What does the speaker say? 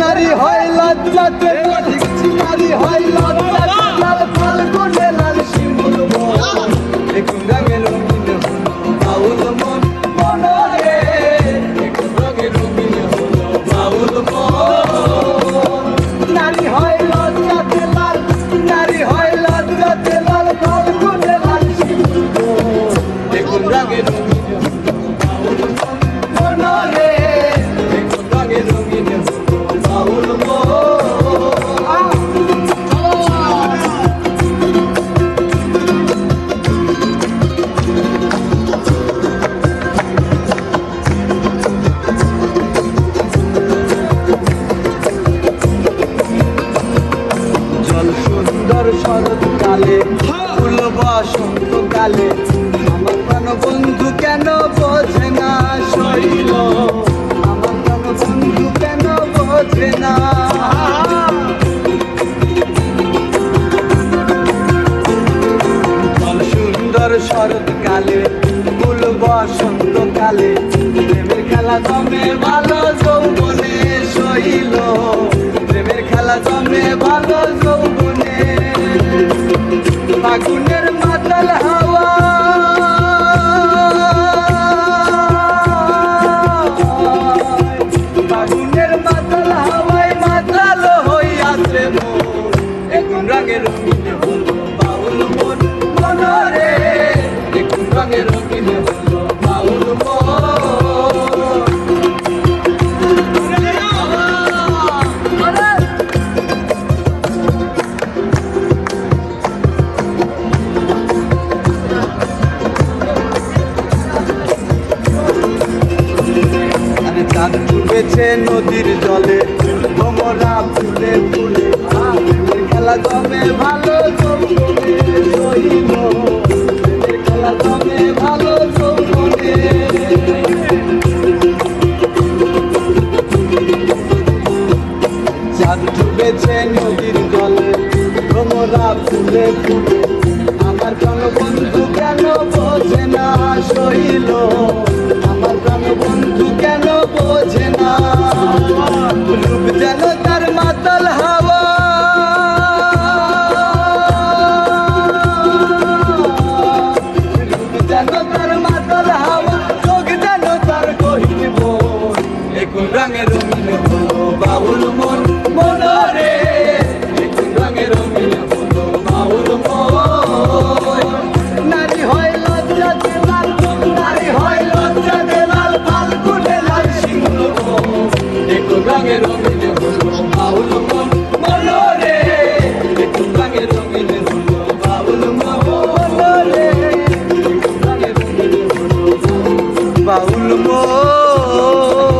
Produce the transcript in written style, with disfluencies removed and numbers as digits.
নারী হয় লজ্জাতে নারী হয় লজ্জাতে লাল ফাল্গুনে লাল শিমুল বন দেখুন রঙে রঙিন বাউল মন মনরে দেখুন রঙে রঙিন বাউল মন নারী হয় লজ্জাতে লাল নারী হয় লজ্জাতে লাল ফাল্গুনে লাল শিমুল বন দেখুন রঙে রঙিন বাউল মন মনরে দেখুন রঙে রঙিন বাউল মন শরৎকালে ফুল বসন্তকালে আমার প্রাণ বন্ধু কেন বোঝে না শৈল আমার প্রাণ বন্ধু কেন বোঝে না সুন্দর শরৎকালে ফুল বসন্তকালে প্রেমের খেলা জমে ভালো যৌবনে শৈল প্রেমের খেলা জমে ভালো যৌবনে ফাগুনের মাতাল হাওয়া ফাগুনের মাতাল হাওয়ায় মাতাল হইয়াছে মন এখন রঙে রঙিন হলো বাউল মন মনরে এখন রঙে রঙিন হলো বাউল মন চাঁদ ডুবেছে নদীর জলে ভ্রমরা ফুলে ফুলে খেলা জমে ভালো যৌবনে শৈল খেলা জমে ভালো যৌবনে চাঁদ ডুবেছে নদীর জলে ভ্রমরা ফুলে ফুলে আমার প্রাণ বন্ধু কেন বোঝে না শৈল আমার প্রাণ বন্ধু কেন বোঝে না রূপ যেন তার মাতাল হাওয়া রূপ যেন তার মাতাল হাওয়া চোখ যেন তার গহীন মন এখন রঙে রঙিন হলো বাউল মন মনরে এখন রঙে রঙিন হলো বাউল মন নারী হয় লজ্জাতে লাল নারী হয় লজ্জাতে লাল ফাল্গুনে লাল শিমুল বন দেখুন রঙে রঙিন হলো বাউল মন মনরে দেখুন রঙে রঙিন হলো বাউল মন মনরে দেখুন রঙে রঙিন হলো বাউল মন।